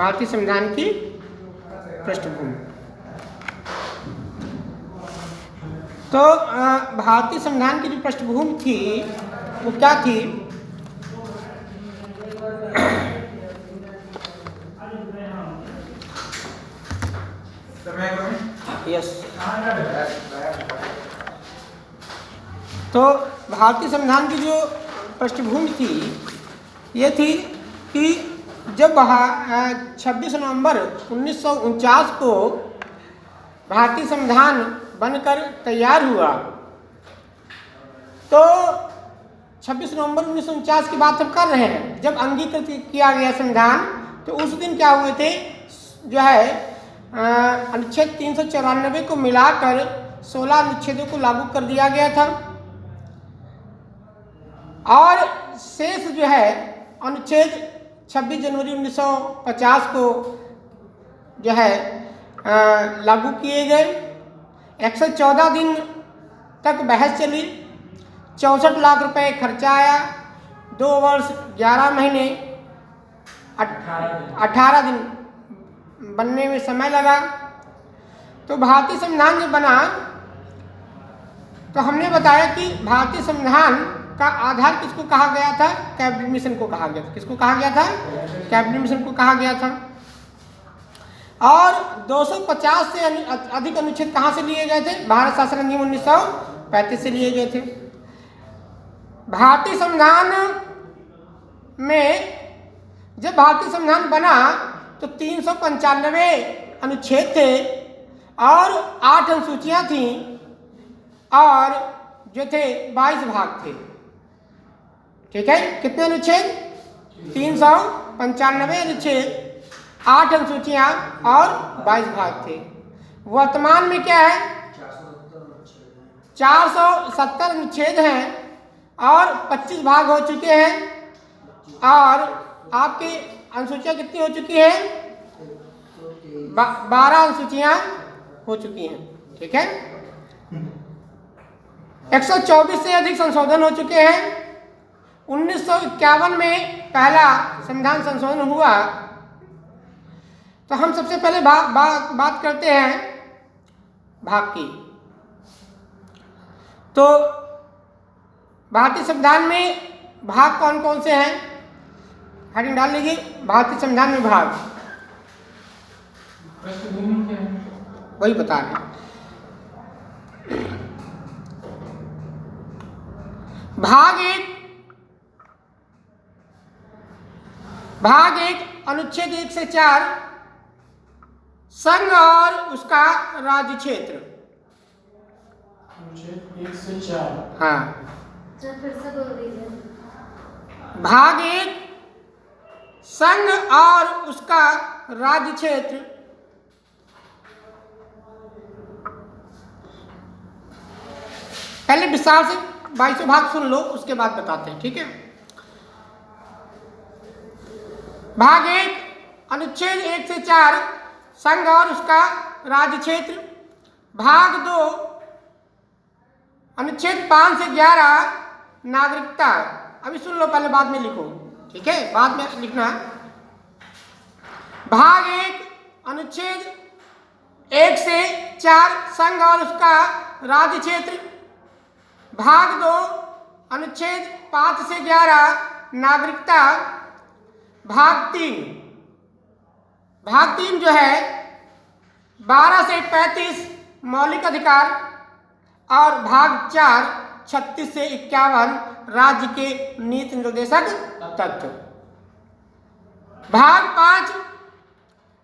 भारतीय संविधान की पृष्ठभूमि। तो भारतीय संविधान की जो पृष्ठभूमि थी वो क्या थी? यस। तो भारतीय संविधान की जो पृष्ठभूमि थी ये थी कि जब 26 नवंबर 1949 को भारतीय संविधान बनकर तैयार हुआ, तो 26 नवंबर 1949 की बात हम कर रहे हैं जब अंगीकृत किया गया संविधान। तो उस दिन क्या हुए थे, जो है अनुच्छेद 394 को मिलाकर 16 अनुच्छेदों को लागू कर दिया गया था, और शेष जो है अनुच्छेद 26 जनवरी 1950 को जो है लागू किए गए। 114 दिन तक बहस चली, 64 लाख रुपए खर्चा आया, 2 वर्ष 11 महीने 18 दिन बनने में समय लगा। तो भारतीय संविधान जब बना तो हमने बताया कि भारतीय संविधान का आधार किसको कहा गया था? कैबिनेट मिशन को कहा गया था। किसको कहा गया था? कैबिनेट मिशन को कहा गया था। और 250 से अधिक अनुच्छेद कहाँ से लिए गए थे? भारत शासन अधिनियम 1935 से लिए गए थे। भारतीय संविधान में जब भारतीय संविधान बना तो 395 अनुच्छेद थे और 8 अनुसूचियां थीं, और जो थे 22 भाग थे। ठीक है, कितने अनुच्छेद? 395 अनुच्छेद, 8 अनुसूचियां और 22 भाग थे। वर्तमान में क्या है? 470 अनुच्छेद हैं और 25 भाग हो चुके हैं, और आपकी अनुसूचियां कितनी हो चुकी हैं? 12 अनुसूचियां हो चुकी हैं। ठीक है, 124 से अधिक संशोधन हो चुके हैं। 1951 में पहला संविधान संशोधन हुआ। तो हम सबसे पहले बात करते हैं भाग की। तो भारतीय संविधान में भाग कौन कौन से हैं? हेडिंग डाल लीजिए, भारतीय संविधान में भाग। पृष्ठभूमि क्या है? वही बता रहे हैं। भाग एक अनुच्छेद 1 से 4 संघ और उसका राज्य क्षेत्र। अनुच्छेद 1 से 4। हाँ, फिर से बोल दीजिए। भाग 1 संघ और उसका राज्य क्षेत्र। पहले विस्तार से 22 भाग सुन लो, उसके बाद बताते हैं। ठीक है, भाग 1 अनुच्छेद 1 से 4 संघ और उसका राज्य क्षेत्र। भाग 2 अनुच्छेद 5 से 11 नागरिकता। अभी सुन लो, पहले बाद में लिखो। ठीक है, बाद में लिखना। भाग 1 अनुच्छेद 1 से 4 संघ और उसका राज्य क्षेत्र। भाग 2 अनुच्छेद 5 से 11 नागरिकता। भाग 3 जो है 12 से 35 मौलिक अधिकार, और भाग 4 36 से 51 राज्य के नीति निर्देशक तत्व। भाग 5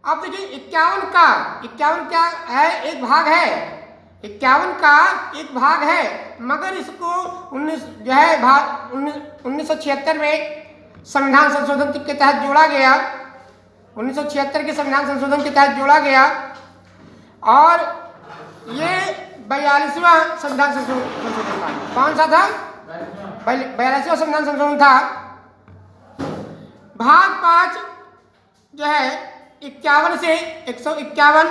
अब देखिए 51 क्या है? एक भाग है। 51 का एक भाग है, मगर इसको 1976 में संविधान संशोधन के तहत जोड़ा गया। 1976 के संविधान संशोधन के तहत जोड़ा गया, और ये 42वां संविधान संशोधन था। कौन सा था? 42वां संविधान संशोधन था। भाग 5 जो है 51 से 151,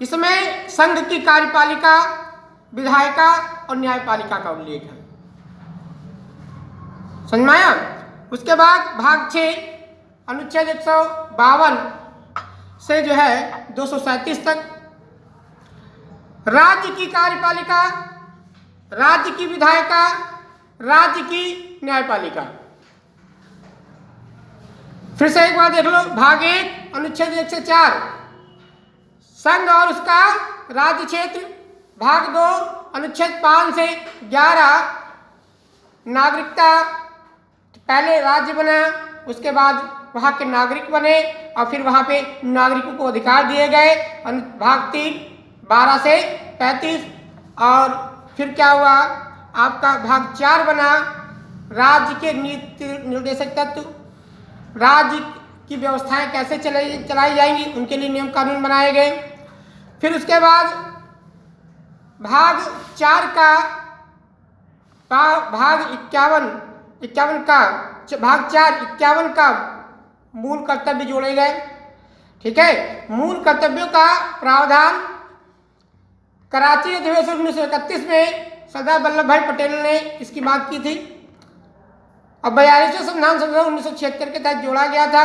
इसमें संघ की कार्यपालिका, विधायिका और न्यायपालिका का उल्लेख है। समझ में आया? उसके बाद भाग 6 अनुच्छेद 152 से जो है 237 तक राज्य की कार्यपालिका, राज्य की विधायिका, राज्य की न्यायपालिका। फिर से एक बार देख लो, भाग 1 अनुच्छेद 1 से 4 संघ और उसका राज्य क्षेत्र। भाग 2 अनुच्छेद 5 से 11 नागरिकता, पहले राज्य बना, उसके बाद वहाँ के नागरिक बने और फिर वहाँ पे नागरिकों को अधिकार दिए गए। भाग 3 12 से 35 और फिर क्या हुआ, आपका भाग 4 बना, राज्य के नीति निर्देशक तत्व, राज्य की व्यवस्थाएं कैसे चलाई जाएंगी, उनके लिए नियम कानून बनाए गए। फिर उसके बाद भाग 4 का भाग 51 का भाग 4 51 का मूल कर्तव्य जोड़े गए। ठीक है, मूल कर्तव्यों का प्रावधान कराची अधिवेशन 1931 में सरदार वल्लभ भाई पटेल ने इसकी मांग की थी और 42वें संविधान संशोधन 1976 के तहत जोड़ा गया था।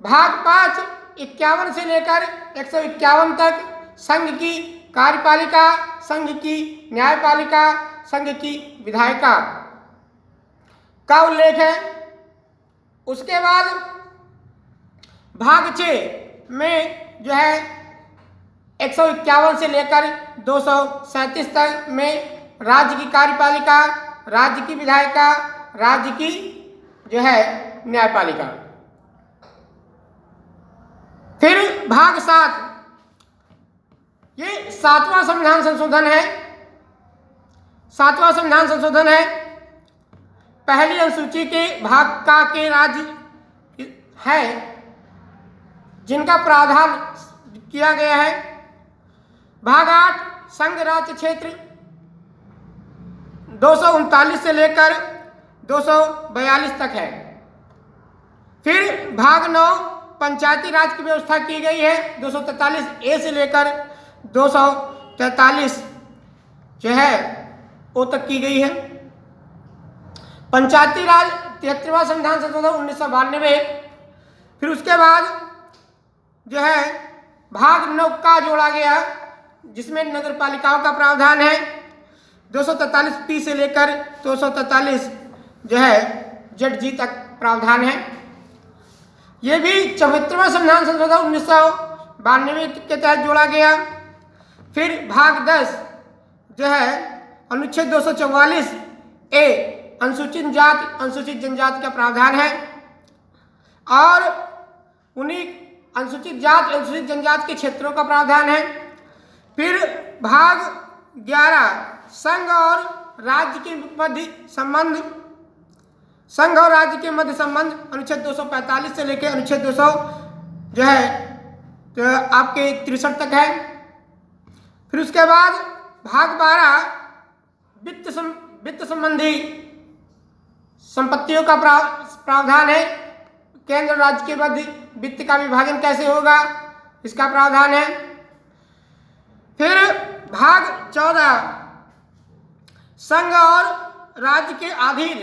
भाग 5 51 से लेकर 151 तक संघ की कार्यपालिका, संघ की न्यायपालिका, संघ की विधायिका का उल्लेख है। उसके बाद भाग 6 में जो है 151 से लेकर 237 तक में राज्य की कार्यपालिका, राज्य की विधायिका, राज्य की जो है न्यायपालिका। फिर भाग 7, ये 7वां संविधान संशोधन है। 7वां संविधान संशोधन है। पहली अनुसूची के भाग का के राज्य है जिनका प्रावधान किया गया है। भाग 8 संघ राज्य क्षेत्र 239 से लेकर 242 तक है। फिर भाग 9 पंचायती राज की व्यवस्था की गई है, 243 ए से लेकर 243 जो है ओ तक की गई है। पंचायती राज 73वां संविधान संशोधन 1992। फिर उसके बाद जो है भाग 9 का जोड़ा गया जिसमें नगर पालिकाओं का प्रावधान है, 243 पी से लेकर 243 जो है जेड जी तक प्रावधान है। ये भी 74वां संविधान संशोधन 1992 के तहत जोड़ा गया। फिर भाग 10 जो है अनुच्छेद 244 ए अनुसूचित जाति अनुसूचित जनजाति का प्रावधान है और उन्हीं अनुसूचित जाति अनुसूचित जनजाति के क्षेत्रों का प्रावधान है। फिर भाग 11 संघ और राज्य के मध्य संबंध, संघ और राज्य के मध्य संबंध अनुच्छेद 245 से लेकर अनुच्छेद 200 जो है तो आपके 63 तक है। फिर उसके बाद भाग 12 वित्त संबंधी संपत्तियों का प्रावधान है। केंद्र और राज्य के मध्य वित्त का विभाजन कैसे होगा, इसका प्रावधान है। फिर भाग 14 संघ और राज्य के अधीन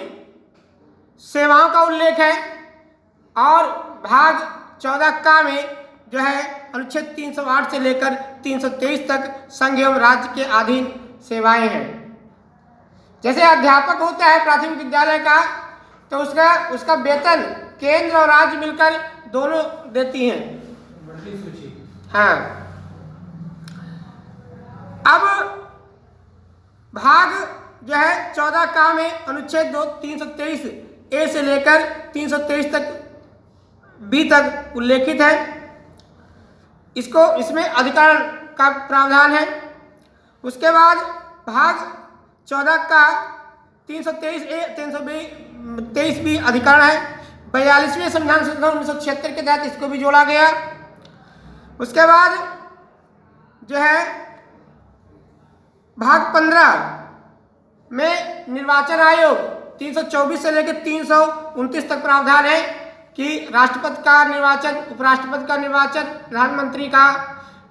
सेवाओं का उल्लेख है और भाग 14 का में जो है अनुच्छेद 308 से लेकर 323 तक संघ एवं राज्य के अधीन सेवाएं हैं। जैसे अध्यापक होता है प्राथमिक विद्यालय का तो उसका वेतन केंद्र और राज्य मिलकर दोनों देती हैं। हाँ, अब भाग जो है 14 का में अनुच्छेद 323 ए से लेकर 323 तक बी तक उल्लेखित है। इसमें अधिकरण का प्रावधान है। उसके बाद भाग 14 का 323 ए 323 बी अधिकरण है। 42वें संविधान संशोधन 1976 के तहत इसको भी जोड़ा गया। उसके बाद जो है भाग 15 में निर्वाचन आयोग 324 से लेकर 329 तक प्रावधान है कि राष्ट्रपति का निर्वाचन, उपराष्ट्रपति का निर्वाचन, प्रधानमंत्री का,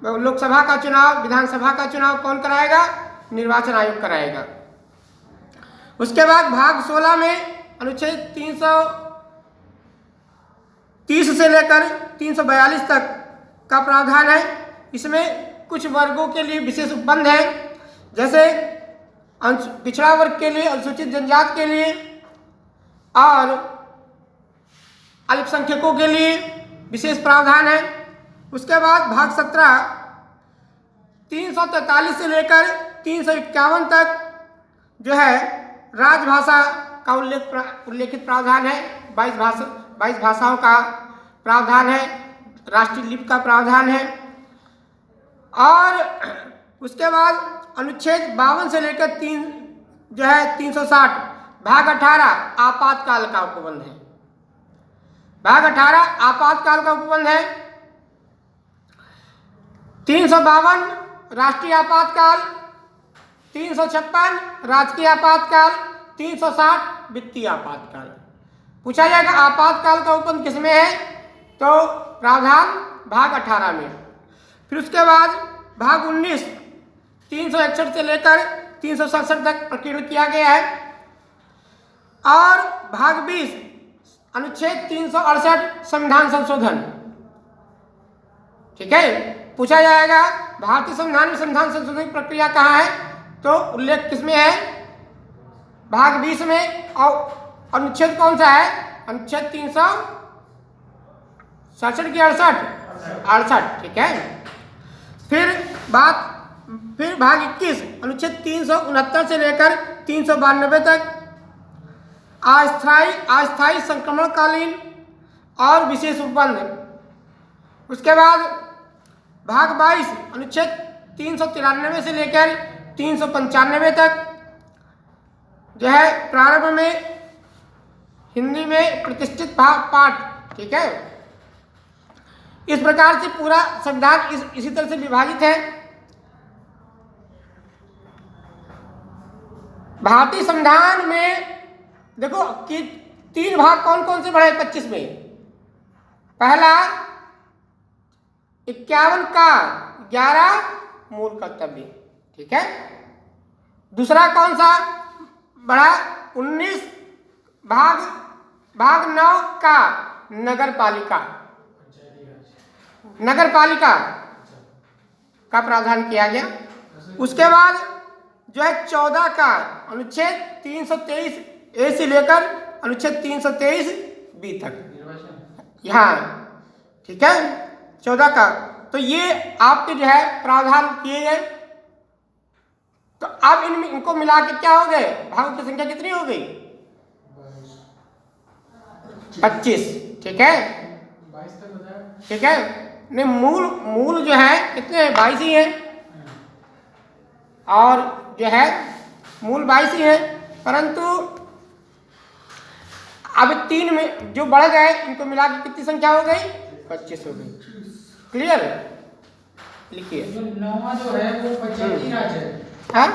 लोकसभा का चुनाव, विधानसभा का चुनाव कौन कराएगा? निर्वाचन आयोग कराएगा। उसके बाद भाग 16 में अनुच्छेद 30 से लेकर 342 तक का प्रावधान है। इसमें कुछ वर्गों के लिए विशेष उपबंध है, जैसे पिछड़ा वर्ग के लिए, अनुसूचित जनजाति के लिए और अल्पसंख्यकों के लिए विशेष प्रावधान है। उसके बाद भाग 17 343 से लेकर 351 तक जो है राजभाषा का उल्लेखित प्रावधान है। 22 भाषाओं का प्रावधान है, राष्ट्रीय लिपि का प्रावधान है। और उसके बाद अनुच्छेद 52 से लेकर 360 भाग 18 आपातकाल का उपबंध है। भाग 18 आपातकाल का उपबंध है। 352 राष्ट्रीय आपातकाल, 356 राजकीय आपातकाल, 360 वित्तीय आपातकाल। पूछा जाएगा आपातकाल का उपबंध किसमें है, तो प्रावधान भाग 18 में। फिर उसके बाद भाग 19 361 से लेकर 367 तक प्रकीर्ण किया गया है। और भाग 20 अनुच्छेद 368 संविधान संशोधन। ठीक है, पूछा जाएगा भारतीय संविधान में संविधान संशोधन की प्रक्रिया कहाँ है, तो उल्लेख किसमें है, भाग 20 में। और अनुच्छेद कौन सा है, अनुच्छेद 367 की 68। ठीक है। फिर भाग 21 अनुच्छेद 369 से लेकर 392 तक अस्थायी संक्रमणकालीन और विशेष उपबंध। उसके बाद भाग 22 अनुच्छेद 393 से लेकर 395 तक जो है प्रारंभ में हिंदी में प्रतिष्ठित पाठ। ठीक है, इस प्रकार से पूरा संविधान इसी तरह से विभाजित है। भारतीय संविधान में देखो कि 3 भाग कौन कौन से बढ़े 25 में। पहला 51 का 11 मूल कर्तव्य। ठीक है। दूसरा कौन सा बढ़ा, 19 भाग 9 का नगर पालिका का प्रावधान किया गया। उसके बाद जो है 14 का अनुच्छेद 323 ए से लेकर अनुच्छेद 323 बी तक यहाँ। ठीक है, 14 का। तो ये आपके जो है प्रावधान किए गए। तो अब इनको मिला के क्या हो गए, भागों की संख्या कितनी हो गई, 25। ठीक है, 22 तक बताया। ठीक है। नहीं, मूल जो है कितने 22 ही है, और जो है मूल 22 ही है, परंतु अब 3 में जो बढ़ गए इनको मिला के कितनी संख्या हो गई, 25 हो गई। क्लियर, लिखिए। 9वां जो है वो पंचायती राज है। हाँ,